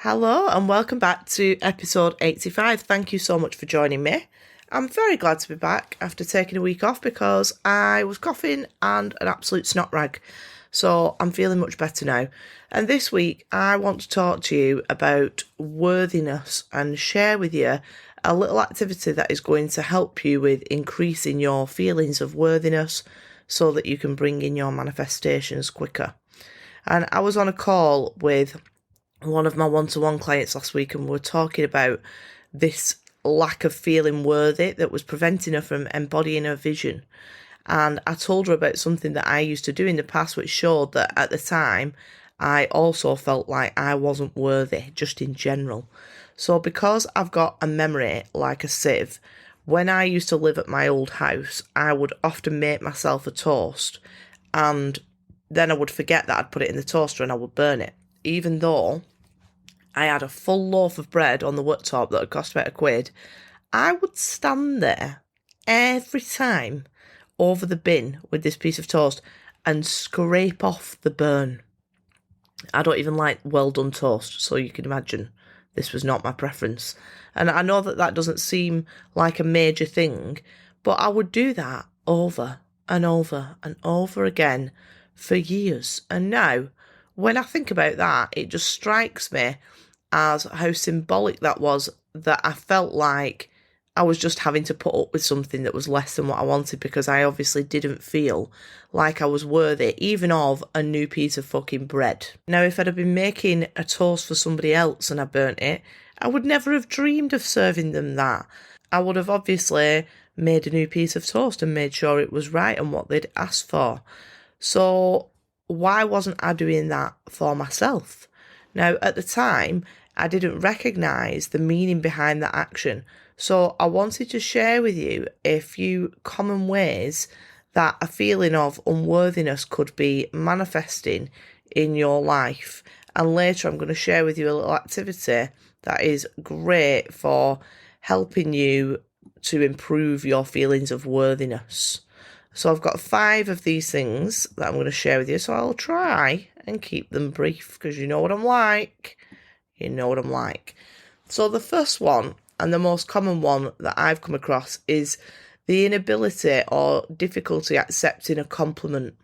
Hello and welcome back to episode 85. Thank you so much for joining me. I'm very glad to be back after taking a week off because I was coughing and an absolute snot rag. So I'm feeling much better now. And this week I want to talk to you about worthiness and share with you a little activity that is going to help you with increasing your feelings of worthiness so that you can bring in your manifestations quicker. And I was on a call with one of my one-to-one clients last week and we were talking about this lack of feeling worthy that was preventing her from embodying her vision. And I told her about something that I used to do in the past which showed that at the time I also felt like I wasn't worthy just in general. So because I've got a memory like a sieve, when I used to live at my old house I would often make myself a toast and then I would forget that I'd put it in the toaster and I would burn it. Even though I had a full loaf of bread on the worktop that had cost about £1, I would stand there every time over the bin with this piece of toast and scrape off the burn. I don't even like well done toast, so you can imagine this was not my preference. And I know that doesn't seem like a major thing, but I would do that over and over and over again for years. And now, when I think about that, it just strikes me as how symbolic that was, that I felt like I was just having to put up with something that was less than what I wanted because I obviously didn't feel like I was worthy even of a new piece of fucking bread. Now, if I'd have been making a toast for somebody else and I burnt it, I would never have dreamed of serving them that. I would have obviously made a new piece of toast and made sure it was right and what they'd asked for. So why wasn't I doing that for myself? Now, at the time, I didn't recognise the meaning behind that action. So I wanted to share with you a few common ways that a feeling of unworthiness could be manifesting in your life. And later I'm going to share with you a little activity that is great for helping you to improve your feelings of worthiness. So I've got 5 of these things that I'm going to share with you. So I'll try and keep them brief because you know what I'm like. You know what I'm like. So the first one and the most common one that I've come across is the inability or difficulty accepting a compliment,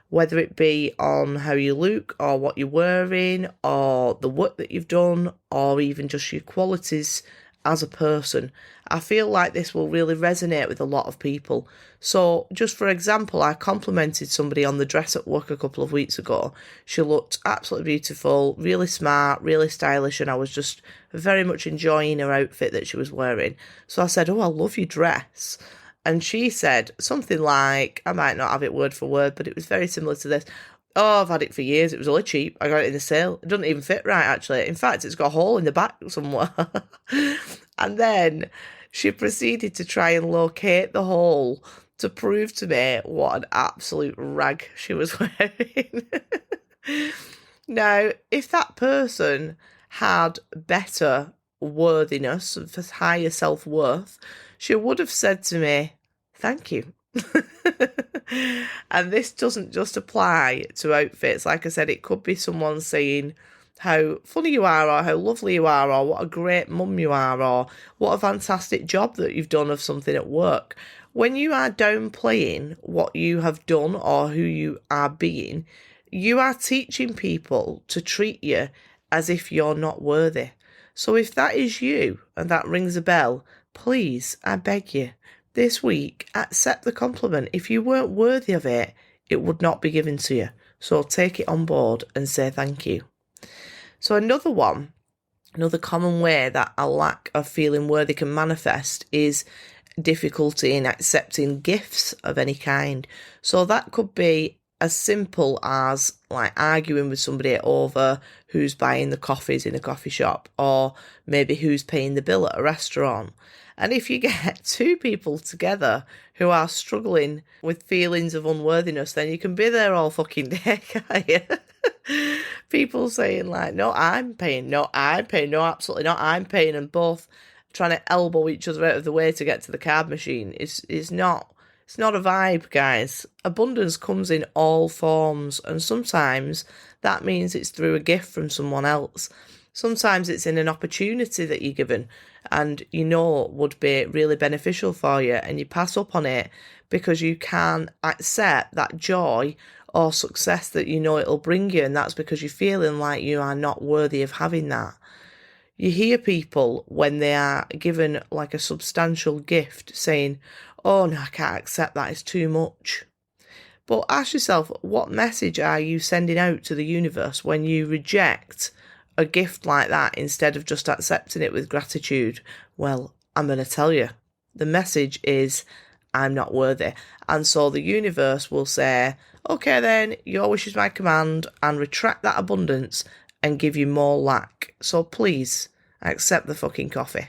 whether it be on how you look or what you're wearing or the work that you've done or even just your qualities as a person. I feel like this will really resonate with a lot of people. So just for example, I complimented somebody on the dress at work a couple of weeks ago. She looked absolutely beautiful, really smart, really stylish, and I was just very much enjoying her outfit that she was wearing. So I said, "Oh, I love your dress." And she said something like, I might not have it word for word, but it was very similar to this. "Oh, I've had it for years. It was only cheap. I got it in the sale. It doesn't even fit right, actually. In fact, it's got a hole in the back somewhere." And then she proceeded to try and locate the hole to prove to me what an absolute rag she was wearing. Now, if that person had better worthiness, higher self-worth, she would have said to me, "Thank you." And this doesn't just apply to outfits. Like I said, it could be someone saying how funny you are or how lovely you are or what a great mum you are or what a fantastic job that you've done of something at work. When you are downplaying what you have done or who you are being, you are teaching people to treat you as if you're not worthy. So if that is you and that rings a bell, please, I beg you, this week, accept the compliment. If you weren't worthy of it, it would not be given to you. So take it on board and say thank you. So another common way that a lack of feeling worthy can manifest is difficulty in accepting gifts of any kind. So that could be as simple as like arguing with somebody over who's buying the coffees in a coffee shop or maybe who's paying the bill at a restaurant. And if you get 2 people together who are struggling with feelings of unworthiness, then you can be there all fucking day, can't you? People saying like, "No, I'm paying. No, I'm paying. No, absolutely not. I'm paying," and both trying to elbow each other out of the way to get to the card machine is not. It's not a vibe, guys. Abundance comes in all forms, and sometimes that means it's through a gift from someone else. Sometimes it's in an opportunity that you're given and you know would be really beneficial for you, and you pass up on it because you can't accept that joy or success that you know it'll bring you, and that's because you're feeling like you are not worthy of having that. You hear people when they are given like a substantial gift saying, "Oh no, I can't accept that, it's too much." But ask yourself, what message are you sending out to the universe when you reject a gift like that instead of just accepting it with gratitude? Well, I'm going to tell you. The message is, I'm not worthy. And so the universe will say, okay then, your wish is my command, and retract that abundance and give you more lack. So please, accept the fucking coffee.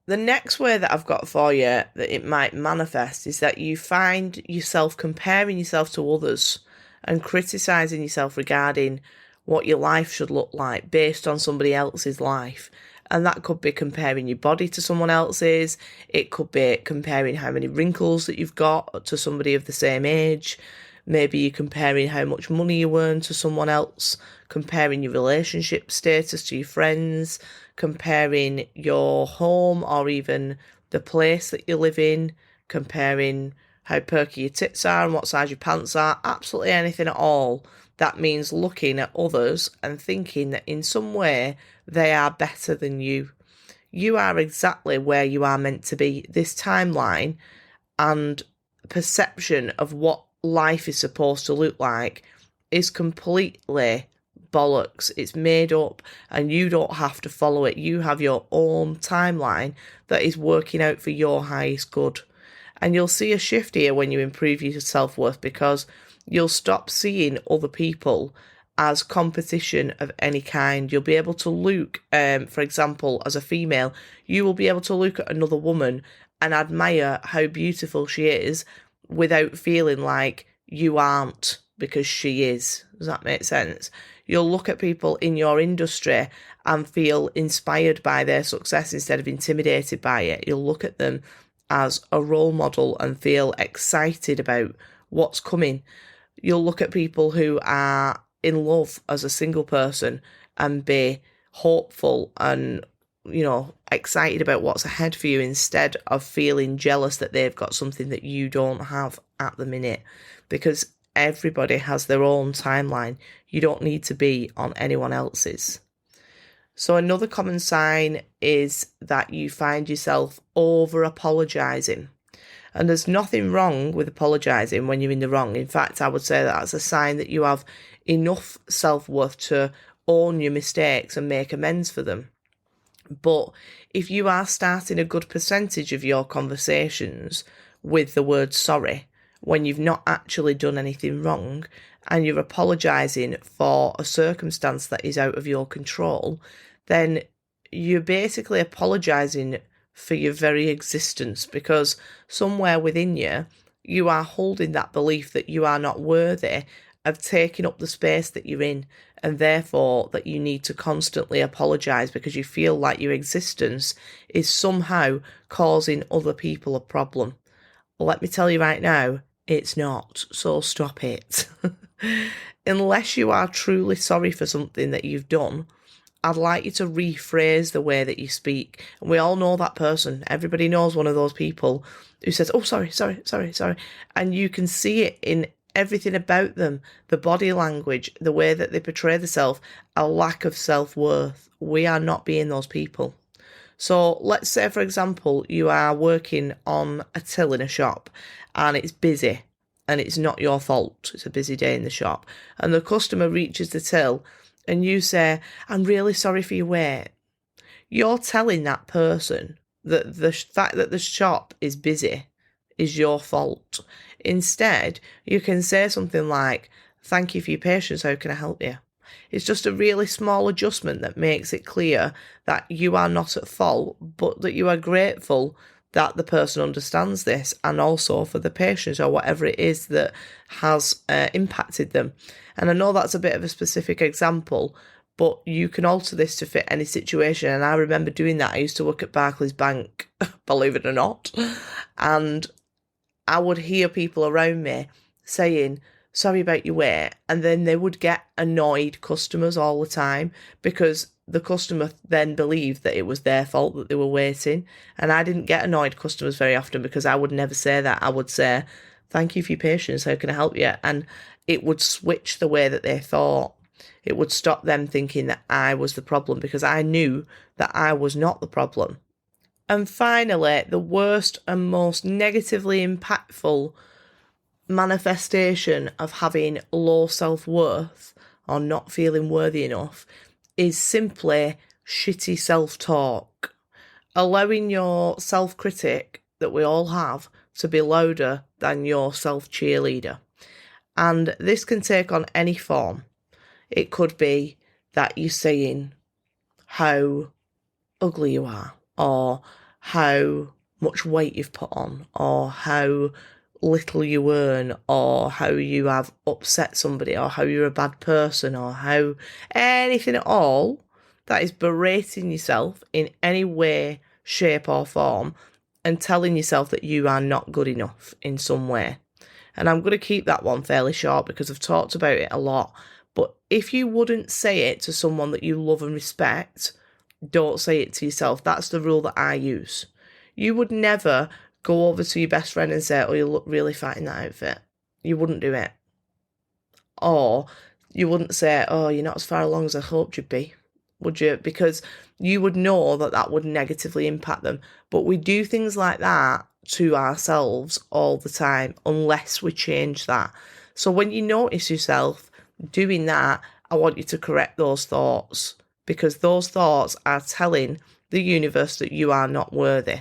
The next way that I've got for you that it might manifest is that you find yourself comparing yourself to others and criticising yourself regarding what your life should look like based on somebody else's life. And that could be comparing your body to someone else's. It could be comparing how many wrinkles that you've got to somebody of the same age. Maybe you're comparing how much money you earn to someone else, comparing your relationship status to your friends, comparing your home or even the place that you live in, comparing how perky your tits are and what size your pants are, absolutely anything at all. That means looking at others and thinking that in some way they are better than you. You are exactly where you are meant to be. This timeline and perception of what life is supposed to look like is completely bollocks. It's made up and you don't have to follow it. You have your own timeline that is working out for your highest good. And you'll see a shift here when you improve your self-worth, because you'll stop seeing other people as competition of any kind. You'll be able to look, for example, as a female, you will be able to look at another woman and admire how beautiful she is without feeling like you aren't because she is. Does that make sense? You'll look at people in your industry and feel inspired by their success instead of intimidated by it. You'll look at them as a role model and feel excited about what's coming. You'll look at people who are in love as a single person and be hopeful and, excited about what's ahead for you instead of feeling jealous that they've got something that you don't have at the minute, because everybody has their own timeline. You don't need to be on anyone else's. So another common sign is that you find yourself over apologising. And there's nothing wrong with apologising when you're in the wrong. In fact, I would say that that's a sign that you have enough self-worth to own your mistakes and make amends for them. But if you are starting a good percentage of your conversations with the word sorry, when you've not actually done anything wrong, and you're apologising for a circumstance that is out of your control, then you're basically apologising for your very existence, because somewhere within you, you are holding that belief that you are not worthy of taking up the space that you're in, and therefore that you need to constantly apologise because you feel like your existence is somehow causing other people a problem. Let me tell you right now, it's not, so stop it. Unless you are truly sorry for something that you've done, I'd like you to rephrase the way that you speak. And we all know that person. Everybody knows one of those people who says, oh, sorry. And you can see it in everything about them, the body language, the way that they portray themselves, a lack of self-worth. We are not being those people. So let's say, for example, you are working on a till in a shop and it's busy and it's not your fault. It's a busy day in the shop. And the customer reaches the till and you say, I'm really sorry for your wait. You're telling that person that the fact that the shop is busy is your fault. Instead, you can say something like, thank you for your patience, how can I help you? It's just a really small adjustment that makes it clear that you are not at fault, but that you are grateful that the person understands this, and also for the patience or whatever it is that has impacted them. And I know that's a bit of a specific example, but you can alter this to fit any situation. And I remember doing that. I used to work at Barclays Bank, believe it or not, and I would hear people around me saying, sorry about your wait, and then they would get annoyed customers all the time because the customer then believed that it was their fault that they were waiting. And I didn't get annoyed customers very often because I would never say that. I would say, thank you for your patience, how can I help you? And it would switch the way that they thought. It would stop them thinking that I was the problem because I knew that I was not the problem. And finally, the worst and most negatively impactful manifestation of having low self-worth or not feeling worthy enough is simply shitty self-talk. Allowing your self-critic that we all have to be louder than your self-cheerleader. And this can take on any form. It could be that you're saying how ugly you are, or how much weight you've put on, or how little you earn, or how you have upset somebody, or how you're a bad person, or how anything at all that is berating yourself in any way, shape or form and telling yourself that you are not good enough in some way. And I'm going to keep that one fairly short because I've talked about it a lot. But if you wouldn't say it to someone that you love and respect, don't say it to yourself. That's the rule that I use. You would never go over to your best friend and say, oh, you look really fat in that outfit. You wouldn't do it. Or you wouldn't say, oh, you're not as far along as I hoped you'd be, would you? Because you would know that that would negatively impact them. But we do things like that to ourselves all the time unless we change that. So when you notice yourself doing that, I want you to correct those thoughts, because those thoughts are telling the universe that you are not worthy.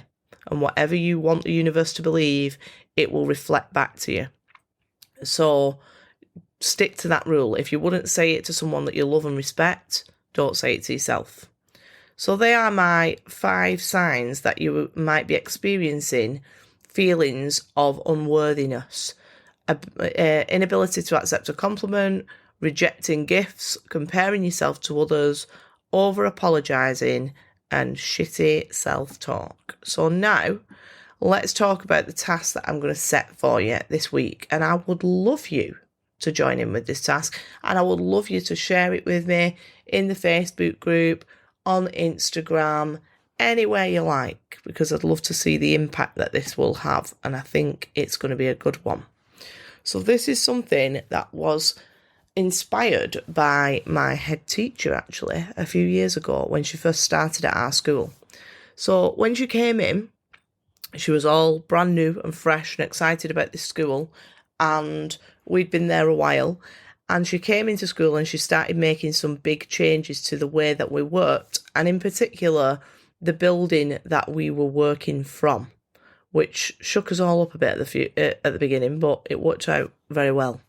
And whatever you want the universe to believe, it will reflect back to you. So stick to that rule. If you wouldn't say it to someone that you love and respect, don't say it to yourself. So they are my 5 signs that you might be experiencing feelings of unworthiness. Inability to accept a compliment, rejecting gifts, comparing yourself to others, over-apologising, and shitty self-talk. So now, let's talk about the task that I'm going to set for you this week. And I would love you to join in with this task. And I would love you to share it with me in the Facebook group, on Instagram, anywhere you like, because I'd love to see the impact that this will have. And I think it's going to be a good one. So this is something that was inspired by my head teacher, actually, a few years ago when she first started at our school. So when she came in, she was all brand new and fresh and excited about this school, and we'd been there a while. And she came into school and she started making some big changes to the way that we worked, and in particular, the building that we were working from, which shook us all up a bit at the beginning, but it worked out very well.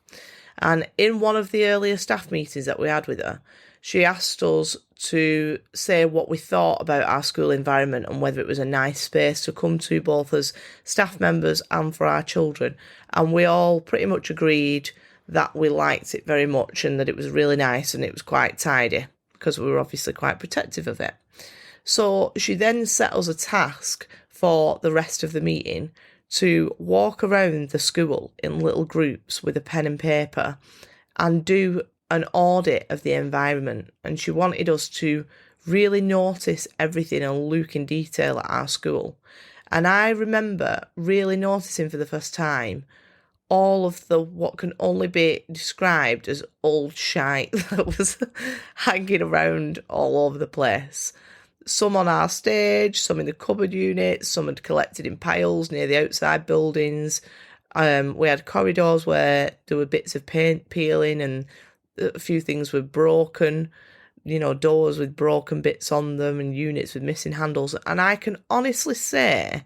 And in one of the earlier staff meetings that we had with her, she asked us to say what we thought about our school environment and whether it was a nice space to come to, both as staff members and for our children. And we all pretty much agreed that we liked it very much and that it was really nice and it was quite tidy, because we were obviously quite protective of it. So she then set us a task for the rest of the meeting to walk around the school in little groups with a pen and paper and do an audit of the environment. And she wanted us to really notice everything and look in detail at our school. And I remember really noticing for the first time all of the what can only be described as old shite that was hanging around all over the place. Some on our stage, some in the cupboard units, some had collected in piles near the outside buildings. We had corridors where there were bits of paint peeling and a few things were broken, doors with broken bits on them and units with missing handles. And I can honestly say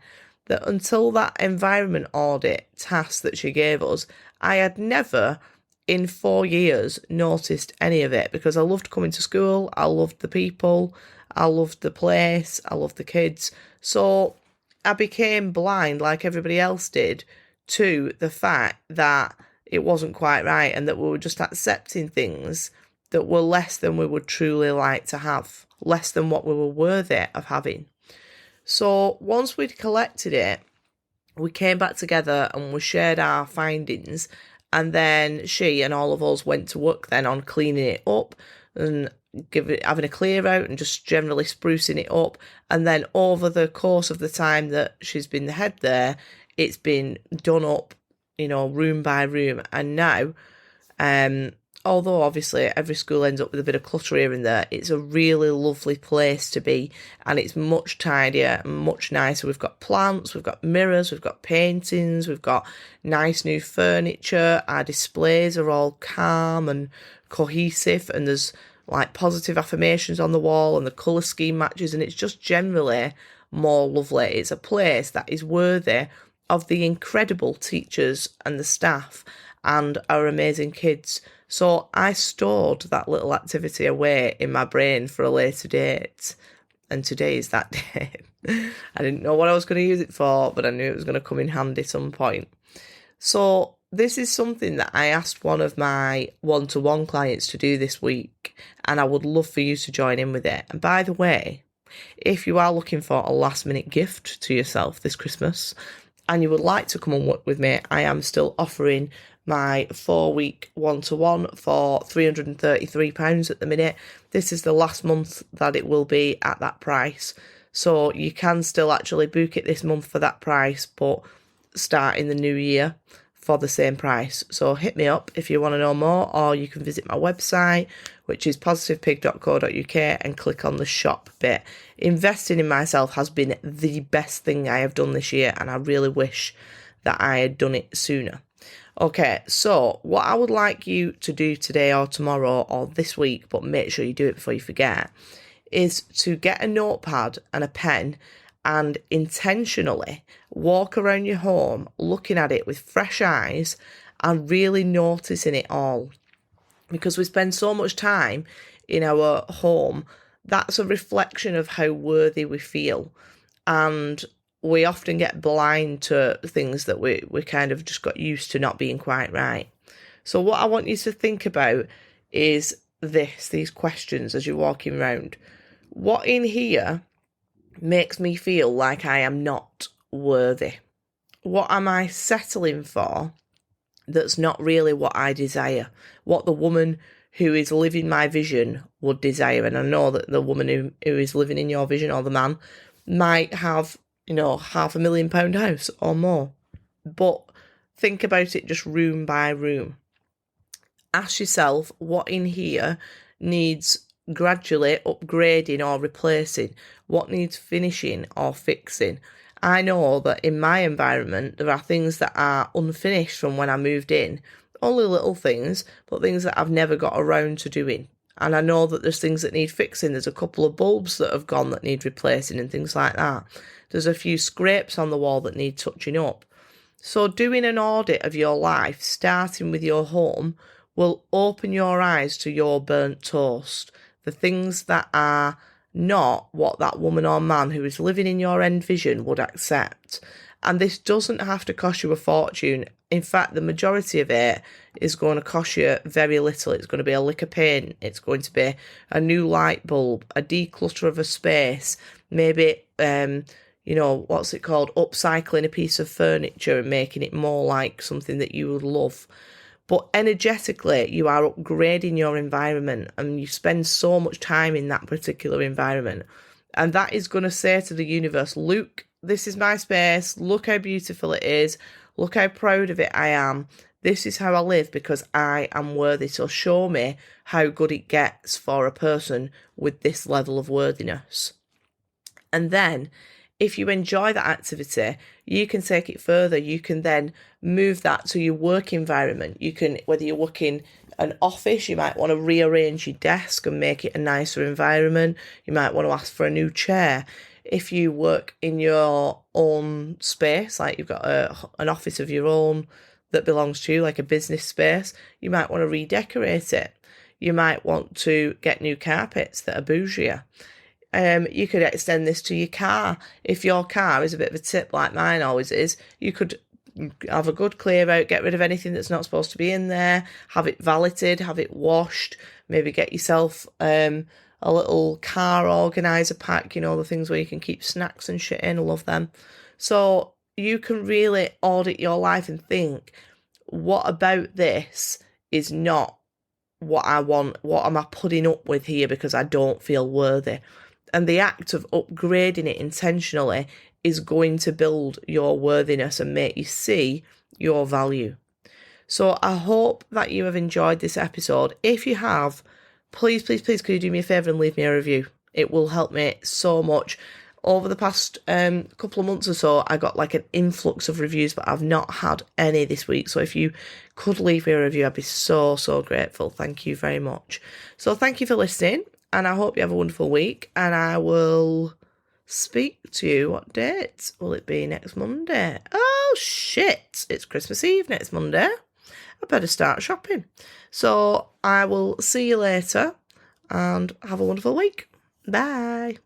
that until that environment audit task that she gave us, I had never in 4 years noticed any of it, because I loved coming to school, I loved the people, I loved the place, I loved the kids. So I became blind, like everybody else did, to the fact that it wasn't quite right and that we were just accepting things that were less than we would truly like to have, less than what we were worthy of having. So once we'd collected it, we came back together and we shared our findings, and then she and all of us went to work then on cleaning it up, and having a clear out and just generally sprucing it up. And then over the course of the time that she's been the head there, it's been done up, room by room. And now, although obviously every school ends up with a bit of clutter here and there, it's a really lovely place to be, and it's much tidier and much nicer. We've got plants, we've got mirrors, we've got paintings, we've got nice new furniture. Our displays are all calm and cohesive, and there's like positive affirmations on the wall, and the colour scheme matches, and it's just generally more lovely. It's a place that is worthy of the incredible teachers and the staff and our amazing kids. So I stored that little activity away in my brain for a later date, and today is that day. I didn't know what I was going to use it for, but I knew it was going to come in handy some point. So this is something that I asked one of my one-to-one clients to do this week, and I would love for you to join in with it. And by the way, if you are looking for a last-minute gift to yourself this Christmas and you would like to come and work with me, I am still offering my 4-week one-to-one for £333 at the minute. This is the last month that it will be at that price. So you can still actually book it this month for that price, but start in the new year for the same price. So hit me up if you want to know more, or you can visit my website, which is positivepig.co.uk, and click on the shop bit. Investing in myself has been the best thing I have done this year, and I really wish that I had done it sooner. Okay, so what I would like you to do today or tomorrow or this week, but make sure you do it before you forget, is to get a notepad and a pen and intentionally walk around your home looking at it with fresh eyes and really noticing it all. Because we spend so much time in our home, that's a reflection of how worthy we feel. And we often get blind to things that we kind of just got used to not being quite right. So what I want you to think about is these questions as you're walking around. What in here makes me feel like I am not worthy? What am I settling for that's not really what I desire? What the woman who is living my vision would desire? And I know that the woman who is living in your vision, or the man, might have, £500,000 house or more. But think about it just room by room. Ask yourself what in here needs gradually upgrading or replacing, what needs finishing or fixing. I know that in my environment there are things that are unfinished from when I moved in, only little things, but things that I've never got around to doing. And I know that there's things that need fixing. There's a couple of bulbs that have gone that need replacing and things like that. There's a few scrapes on the wall that need touching up. So doing an audit of your life, starting with your home, will open your eyes to your burnt toast, the things that are not what that woman or man who is living in your end vision would accept. And this doesn't have to cost you a fortune. In fact, the majority of it is going to cost you very little. It's going to be a lick of paint. It's going to be a new light bulb, a declutter of a space, maybe, what's it called? Upcycling a piece of furniture and making it more like something that you would love. But energetically, you are upgrading your environment, and you spend so much time in that particular environment. And that is going to say to the universe, look, this is my space. Look how beautiful it is. Look how proud of it I am. This is how I live because I am worthy. So show me how good it gets for a person with this level of worthiness. And then if you enjoy that activity, you can take it further. You can then move that to your work environment. You can, whether you're working an office, you might want to rearrange your desk and make it a nicer environment. You might want to ask for a new chair. If you work in your own space, like you've got an office of your own that belongs to you, like a business space, you might want to redecorate it. You might want to get new carpets that are bougier. You could extend this to your car. If your car is a bit of a tip like mine always is, you could have a good clear out, get rid of anything that's not supposed to be in there, have it valeted, have it washed, maybe get yourself a little car organiser pack, the things where you can keep snacks and shit in. I love them. So you can really audit your life and think, what about this is not what I want, what am I putting up with here because I don't feel worthy. And the act of upgrading it intentionally is going to build your worthiness and make you see your value. So I hope that you have enjoyed this episode. If you have, please, please, please, could you do me a favour and leave me a review? It will help me so much. Over the past couple of months or so, I got like an influx of reviews, but I've not had any this week. So if you could leave me a review, I'd be so, so grateful. Thank you very much. So thank you for listening, and I hope you have a wonderful week, and I will speak to you. What date will it be? Next Monday? Oh, shit. It's Christmas Eve next Monday. I better start shopping. So I will see you later, and have a wonderful week. Bye.